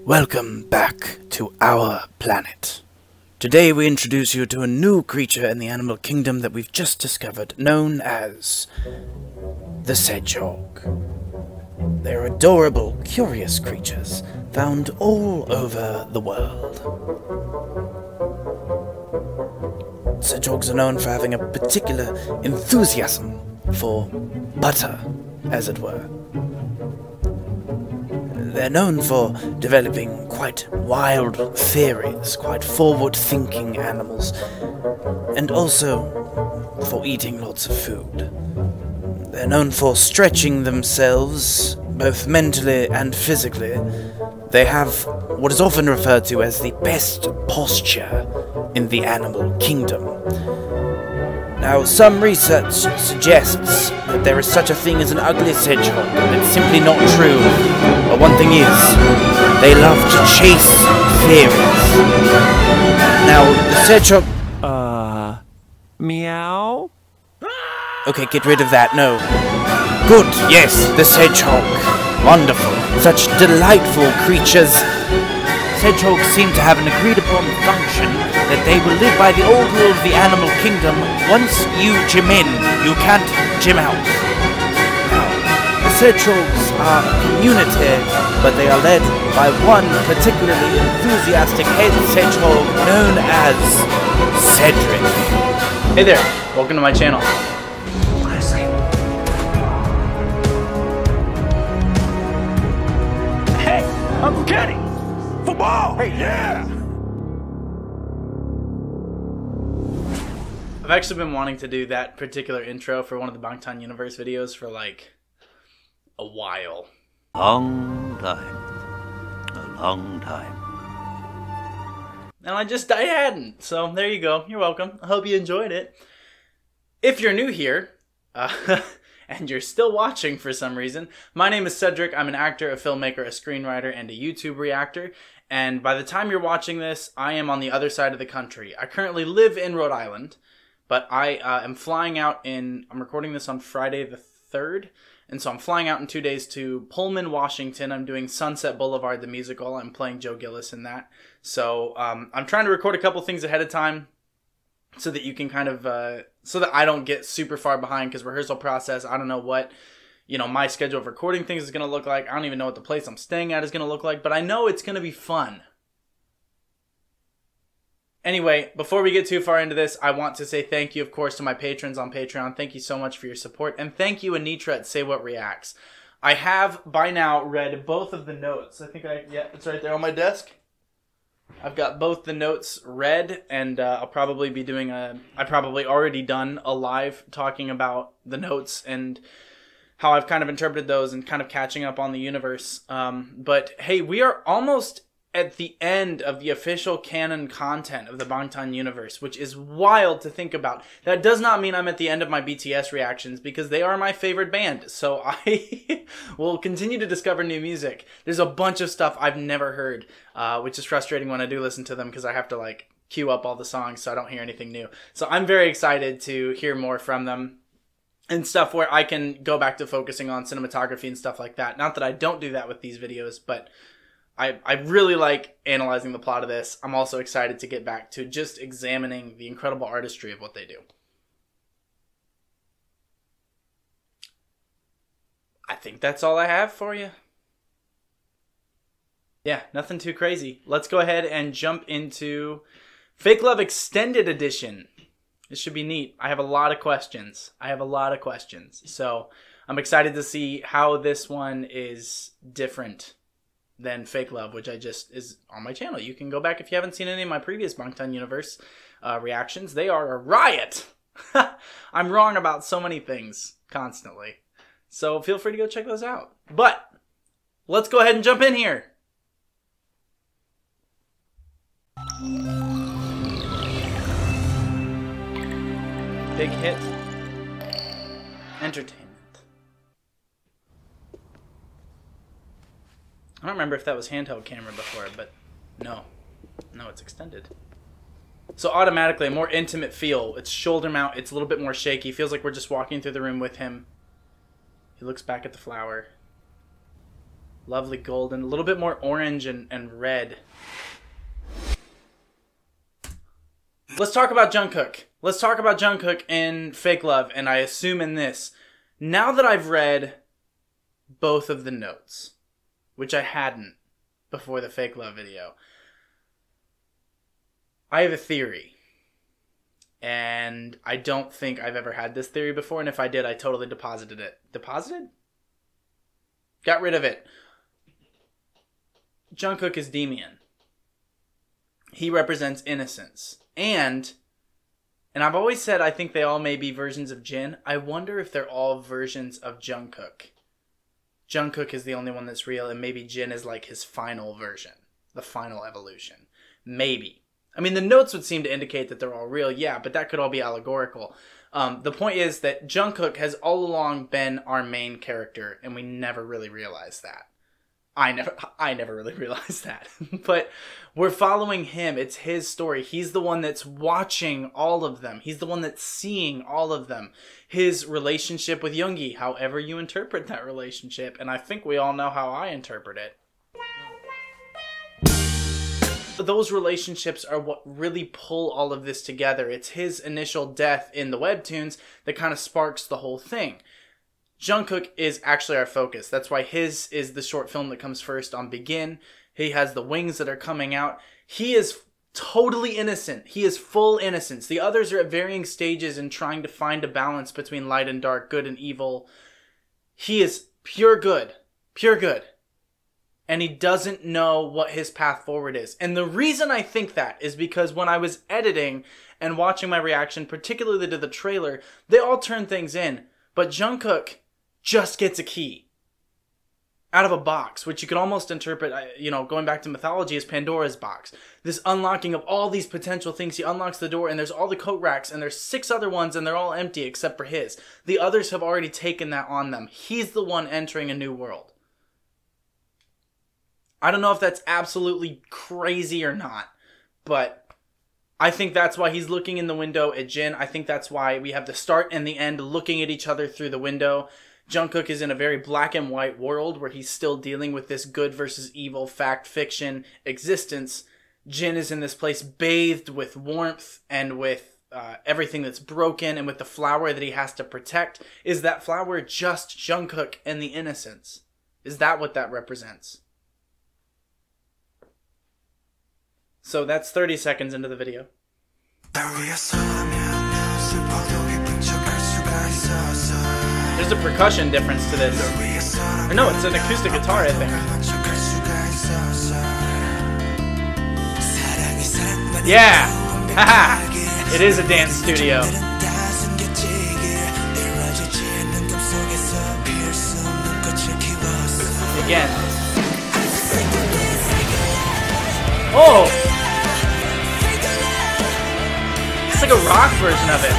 Welcome back to our planet. Today we introduce you to a new creature in the animal kingdom that we've just discovered, known as the Cedric. They're adorable, curious creatures found all over the world. Cedrics are known for having a particular enthusiasm for butter, as it were. They're known for developing quite wild theories, quite forward-thinking animals, and also for eating lots of food. They're known for stretching themselves, both mentally and physically. They have what is often referred to as the best posture in the animal kingdom. Now, some research suggests that there is such a thing as an ugly Cedric, but it's simply not true. But one thing is, they love to chase fairies. Now, the Cedric... Meow? Okay, get rid of that, no. Good, yes, the Cedric. Wonderful. Such delightful creatures. Cedrics seem to have an agreed-upon function that they will live by the old rule of the animal kingdom. Once you gym in, you can't gym out. Now, the Cedrics are a community, but they are led by one particularly enthusiastic head Cedric known as Cedric. Hey there, welcome to my channel. Hey, Uncle Kenny! Football! Hey, yeah! I've actually been wanting to do that particular intro for one of the Bangtan Universe videos for like a while. Long time. A long time. And I hadn't. So there you go. You're welcome. I hope you enjoyed it. If you're new here, and you're still watching for some reason, my name is Cedric. I'm an actor, a filmmaker, a screenwriter, and a YouTube reactor. And by the time you're watching this, I am on the other side of the country. I currently live in Rhode Island, but I am flying out I'm recording this on Friday the 3rd. And so I'm flying out in 2 days to Pullman, Washington. I'm doing Sunset Boulevard, the musical. I'm playing Joe Gillis in that. So I'm trying to record a couple things ahead of time so that you can kind of, so that I don't get super far behind, because rehearsal process, I don't know what, my schedule of recording things is going to look like. I don't even know what the place I'm staying at is going to look like, but I know it's going to be fun. Anyway, before we get too far into this, I want to say thank you, of course, to my patrons on Patreon. Thank you so much for your support. And thank you, Anitra at Say What Reacts. I have, by now, read both of the notes. I think yeah, it's right there on my desk. I've got both the notes read, and I'll probably be doing I've probably already done a live talking about the notes and how I've kind of interpreted those and kind of catching up on the universe. But hey, we are almost at the end of the official canon content of the Bangtan universe, which is wild to think about. That does not mean I'm at the end of my BTS reactions, because they are my favorite band. So I will continue to discover new music. There's a bunch of stuff I've never heard, which is frustrating when I do listen to them, because I have to like queue up all the songs so I don't hear anything new. So I'm very excited to hear more from them and stuff where I can go back to focusing on cinematography and stuff like that. Not that I don't do that with these videos, but I really like analyzing the plot of this. I'm also excited to get back to just examining the incredible artistry of what they do. I think that's all I have for you. Yeah, nothing too crazy. Let's go ahead and jump into Fake Love Extended Edition. This should be neat. I have a lot of questions. So I'm excited to see how this one is different than Fake Love, which is on my channel. You can go back if you haven't seen any of my previous Bangtan Universe reactions. They are a riot. I'm wrong about so many things constantly. So feel free to go check those out. But let's go ahead and jump in here. Big hit. Entertainment. I don't remember if that was handheld camera before, but no, it's extended. So automatically a more intimate feel. It's shoulder mount. It's a little bit more shaky. Feels like we're just walking through the room with him. He looks back at the flower. Lovely golden. A little bit more orange and red. Let's talk about Jungkook. Let's talk about Jungkook in Fake Love, and I assume in this. Now that I've read both of the notes, which I hadn't before the Fake Love video, I have a theory. And I don't think I've ever had this theory before, and if I did, I totally deposited it. Deposited? Got rid of it. Jungkook is Demian. He represents innocence. And I've always said I think they all may be versions of Jin. I wonder if they're all versions of Jungkook. Jungkook is the only one that's real, and maybe Jin is like his final version. The final evolution. Maybe. I mean, the notes would seem to indicate that they're all real, yeah, but that could all be allegorical. The point is that Jungkook has all along been our main character, and we never really realized that. I never really realized that. But we're following him. It's his story. He's the one that's watching all of them. He's the one that's seeing all of them. His relationship with Yoongi, however you interpret that relationship, and I think we all know how I interpret it. Those relationships are what really pull all of this together. It's his initial death in the webtoons that kind of sparks the whole thing. Jungkook is actually our focus. That's why his is the short film that comes first on Begin. He has the wings that are coming out. He is totally innocent. He is full innocence. The others are at varying stages in trying to find a balance between light and dark, good and evil. He is pure good. Pure good. And he doesn't know what his path forward is. And the reason I think that is because when I was editing and watching my reaction, particularly to the trailer, they all turn things in. But Jungkook just gets a key out of a box, which you could almost interpret, you know, going back to mythology, as Pandora's box. This unlocking of all these potential things. He unlocks the door and there's all the coat racks and there's 6 other ones and they're all empty except for his. The others have already taken that on them. He's the one entering a new world. I don't know if that's absolutely crazy or not, but I think that's why he's looking in the window at Jin. I think that's why we have the start and the end looking at each other through the window. Jungkook is in a very black and white world where he's still dealing with this good versus evil, fact, fiction existence. Jin is in this place bathed with warmth and with everything that's broken and with the flower that he has to protect. Is that flower just Jungkook and the innocence? Is that what that represents? So that's 30 seconds into the video. There's a percussion difference to this. Or no, it's an acoustic guitar, I think. Yeah! Haha! It is a dance studio. Again. Oh! It's like a rock version of it.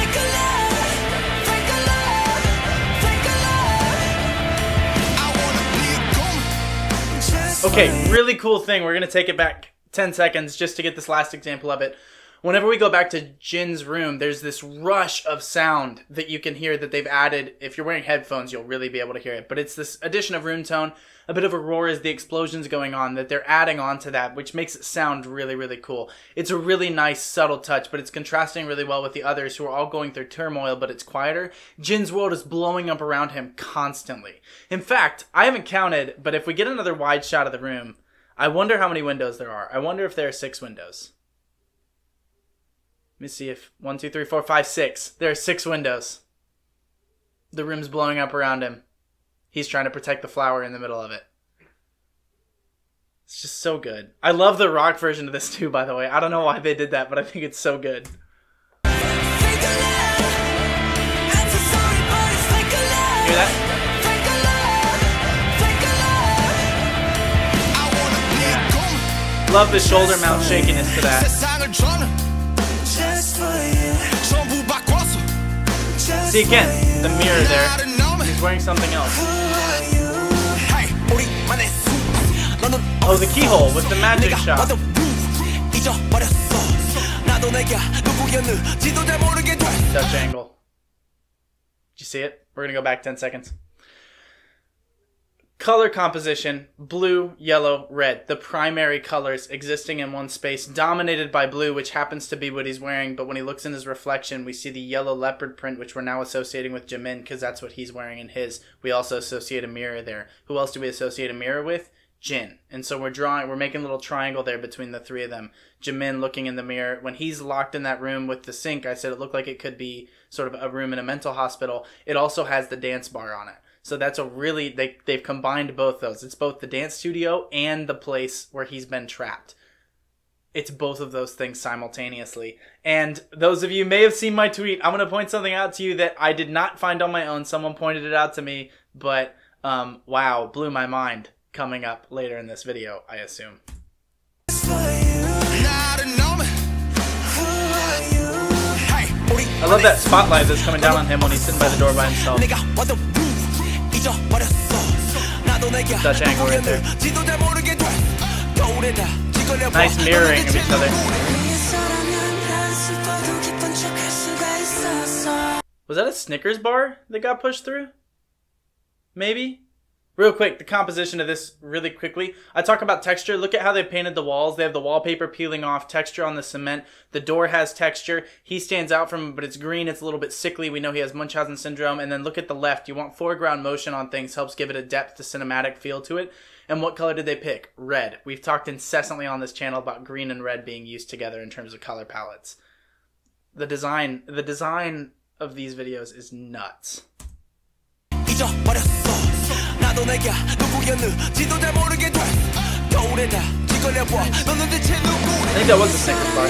Okay, really cool thing. We're going to take it back 10 seconds just to get this last example of it. Whenever we go back to Jin's room, there's this rush of sound that you can hear that they've added. If you're wearing headphones, you'll really be able to hear it. But it's this addition of room tone, a bit of a roar as the explosion's going on, that they're adding on to that, which makes it sound really, really cool. It's a really nice, subtle touch, but it's contrasting really well with the others who are all going through turmoil, but it's quieter. Jin's world is blowing up around him constantly. In fact, I haven't counted, but if we get another wide shot of the room, I wonder how many windows there are. I wonder if there are 6 windows. Let me see if 1, 2, 3, 4, 5, 6. There are 6 windows. The room's blowing up around him. He's trying to protect the flower in the middle of it. It's just so good. I love the rock version of this too, by the way. I don't know why they did that, but I think it's so good. Hear that? Yeah. Love the shoulder mount shakiness to that. See again, the mirror there. He's wearing something else. Oh, the keyhole with the magic shot. Dutch angle. Did you see it? We're gonna go back 10 seconds. Color composition, blue, yellow, red. The primary colors existing in one space, dominated by blue, which happens to be what he's wearing. But when he looks in his reflection, we see the yellow leopard print, which we're now associating with Jimin, because that's what he's wearing in his. We also associate a mirror there. Who else do we associate a mirror with? Jin. And so we're making a little triangle there between the three of them. Jimin looking in the mirror. When he's locked in that room with the sink, I said it looked like it could be sort of a room in a mental hospital. It also has the dance bar on it. So that's a really, they've combined both those. It's both the dance studio and the place where he's been trapped. It's both of those things simultaneously. And those of you may have seen my tweet. I'm going to point something out to you that I did not find on my own. Someone pointed it out to me, but wow, blew my mind. Coming up later in this video, I assume. I love that spotlight that's coming down on him when he's sitting by the door by himself. Dutch angle right there. Nice mirroring of each other. Was that a Snickers bar that got pushed through? Maybe? Real quick, the composition of this really quickly. I talk about texture. Look at how they painted the walls. They have the wallpaper peeling off, texture on the cement. The door has texture. He stands out from it, but it's green. It's a little bit sickly. We know he has Munchausen syndrome. And then look at the left. You want foreground motion on things. Helps give it a depth, a cinematic feel to it. And what color did they pick? Red. We've talked incessantly on this channel about green and red being used together in terms of color palettes. The design of these videos is nuts. I think that was the Snickers bar.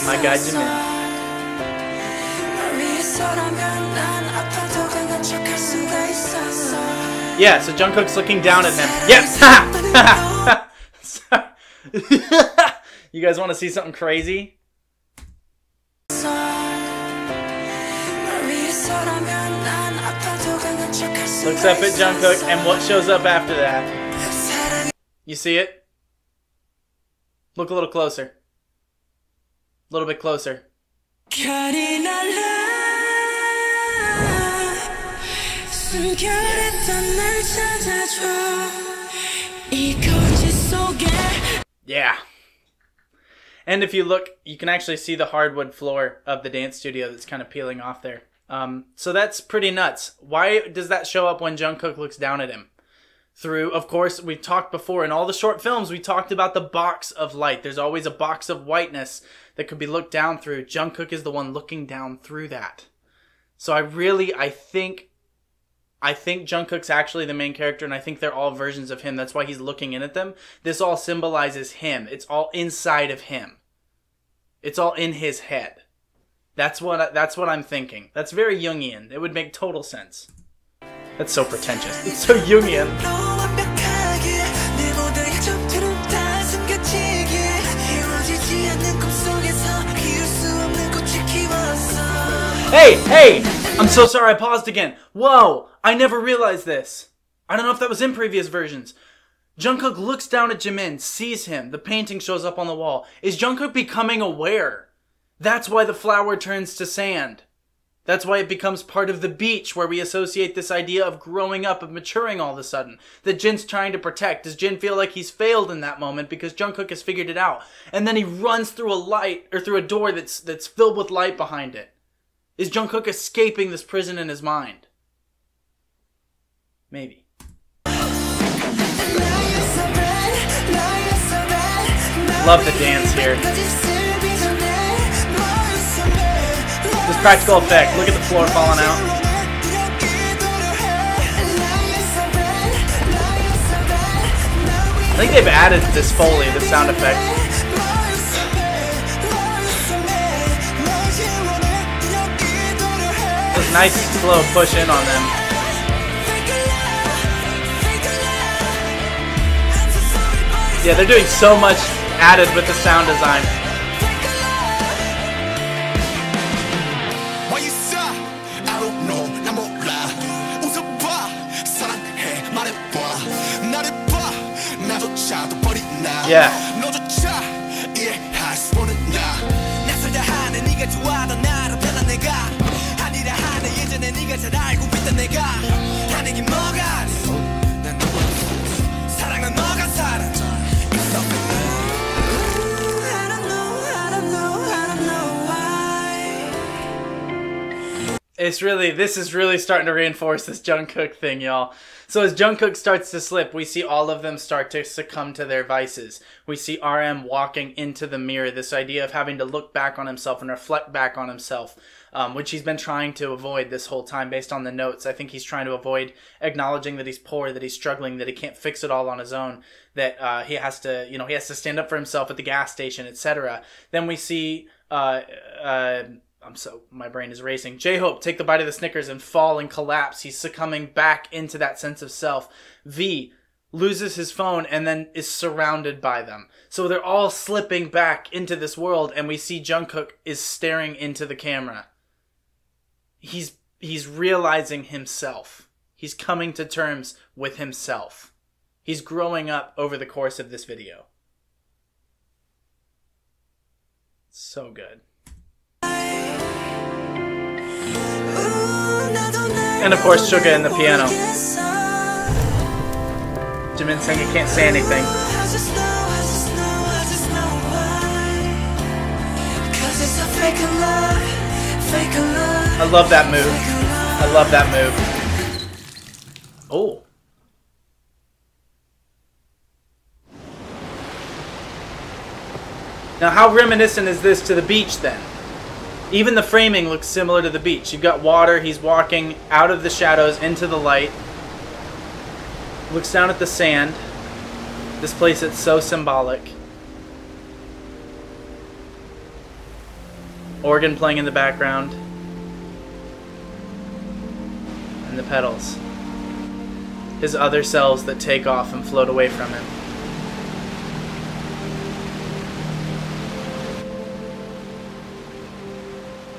My guy Jimin. Yeah, so Jungkook's looking down at him. Yes! You guys want to see something crazy? Looks up at Jungkook, and what shows up after that? You see it? Look a little closer. A little bit closer. Yeah. And if you look, you can actually see the hardwood floor of the dance studio that's kind of peeling off there. So that's pretty nuts. Why does that show up when Jungkook looks down at him? Through, of course, we've talked before in all the short films, we talked about the box of light. There's always a box of whiteness that could be looked down through. Jungkook is the one looking down through that. So I think Jungkook's actually the main character, and I think they're all versions of him. That's why he's looking in at them. This all symbolizes him. It's all inside of him. It's all in his head. That's what I'm thinking. That's very Jungian. It would make total sense. That's so pretentious. It's so Jungian. Hey! I'm so sorry I paused again. Whoa! I never realized this. I don't know if that was in previous versions. Jungkook looks down at Jimin, sees him. The painting shows up on the wall. Is Jungkook becoming aware? That's why the flower turns to sand. That's why it becomes part of the beach, where we associate this idea of growing up, of maturing all of a sudden. That Jin's trying to protect. Does Jin feel like he's failed in that moment because Jungkook has figured it out? And then he runs through a door that's filled with light behind it. Is Jungkook escaping this prison in his mind? Maybe. Love the dance here. This practical effect. Look at the floor falling out. I think they've added this Foley, the sound effect. It was nice slow push in on them. Yeah, they're doing so much added with the sound design. Yeah. This is really starting to reinforce this Jungkook thing, y'all. So as Jungkook starts to slip, we see all of them start to succumb to their vices. We see RM walking into the mirror, this idea of having to look back on himself and reflect back on himself, which he's been trying to avoid this whole time based on the notes. I think he's trying to avoid acknowledging that he's poor, that he's struggling, that he can't fix it all on his own, that he has to stand up for himself at the gas station, etc. Then we see my brain is racing. J-Hope take the bite of the Snickers and fall and collapse. He's succumbing back into that sense of self. V loses his phone and then is surrounded by them. So they're all slipping back into this world, and we see Jungkook is staring into the camera. He's realizing himself. He's coming to terms with himself. He's growing up over the course of this video. So good. And of course, Suga and the piano. Jimin saying he can't say anything. I love that move. I love that move. Oh. Now, how reminiscent is this to the beach then? Even the framing looks similar to the beach. You've got water, he's walking out of the shadows into the light. Looks down at the sand. This place that's so symbolic. Organ playing in the background. And the petals. His other selves that take off and float away from him.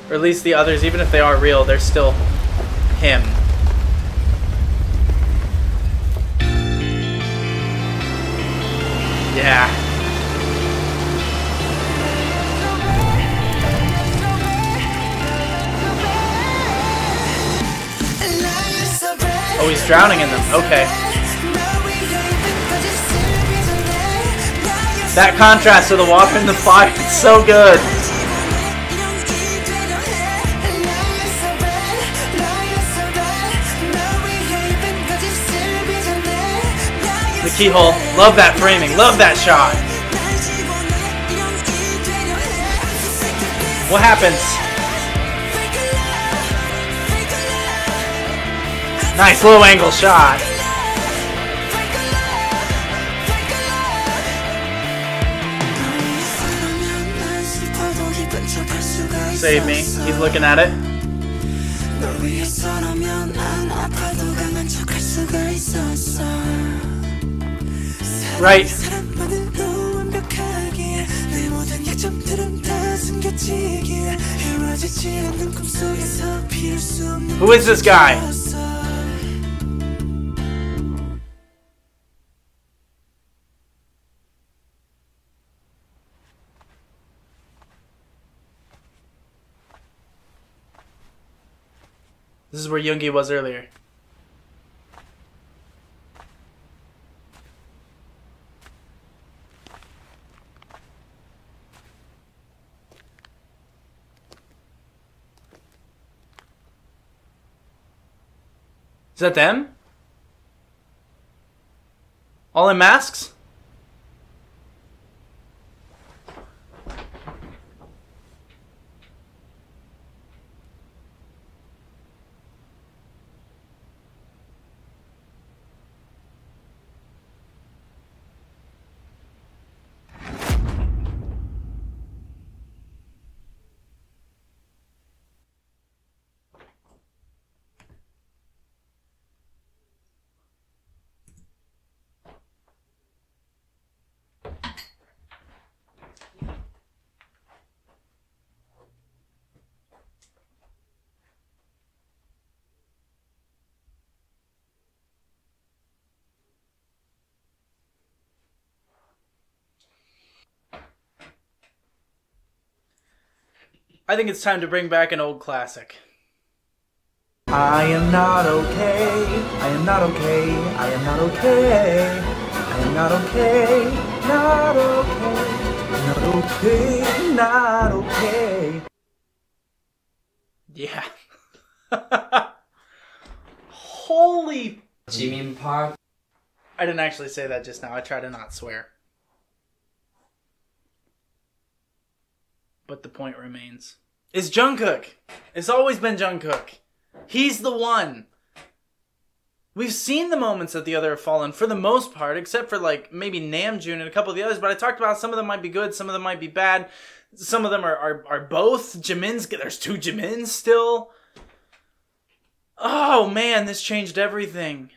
Or at least the others, even if they are real, they're still him. Yeah. Oh, he's drowning in them. Okay. That contrast to the water and the fire, it's so good. The keyhole. Love that framing. Love that shot. What happens? Nice low angle shot. Save me. He's looking at it. Right. Who is this guy? This is where Yoongi was earlier. Is that them? All in masks? I think it's time to bring back an old classic. I am not okay. I am not okay. I am not okay. I am not okay. Not okay. Not okay. Not okay. Yeah. Holy... Jimin Park. I didn't actually say that just now. I try to not swear. But the point remains. It's Jungkook. It's always been Jungkook. He's the one. We've seen the moments that the other have fallen for the most part, except for like maybe Namjoon and a couple of the others. But I talked about some of them might be good, some of them might be bad. Some of them are both. Jimin's, there's 2 Jimins still. Oh man, this changed everything.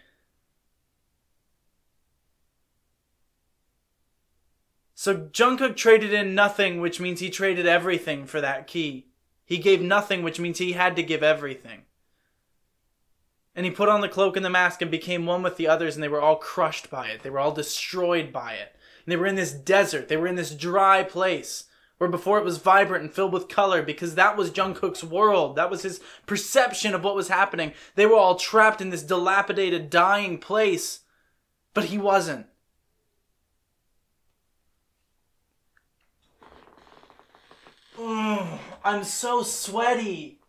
So Jungkook traded in nothing, which means he traded everything for that key. He gave nothing, which means he had to give everything. And he put on the cloak and the mask and became one with the others, and they were all crushed by it. They were all destroyed by it. And they were in this desert. They were in this dry place where before it was vibrant and filled with color, because that was Jungkook's world. That was his perception of what was happening. They were all trapped in this dilapidated, dying place. But he wasn't. I'm so sweaty.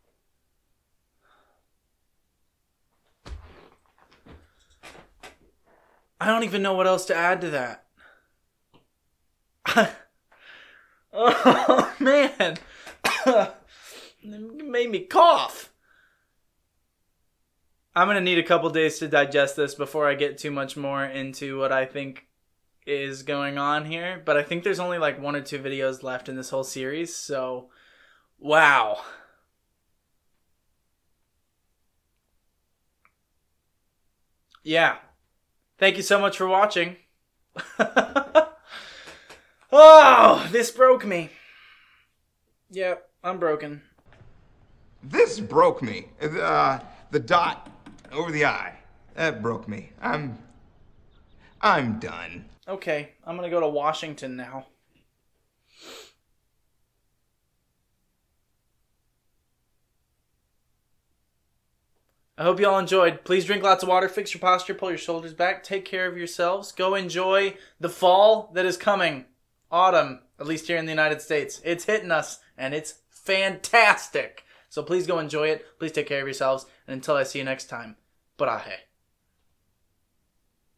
I don't even know what else to add to that. Oh, man. It made me cough. I'm going to need a couple days to digest this before I get too much more into what I think is going on here. But I think there's only like 1 or 2 videos left in this whole series. So, wow. Yeah. Thank you so much for watching. Oh, this broke me. Yep, I'm broken. This broke me. The dot over the I. That broke me. I'm done. Okay, I'm gonna go to Washington now. I hope you all enjoyed. Please drink lots of water, fix your posture, pull your shoulders back, take care of yourselves. Go enjoy the fall that is coming. Autumn, at least here in the United States. It's hitting us, and it's fantastic. So please go enjoy it. Please take care of yourselves. And until I see you next time, brahe.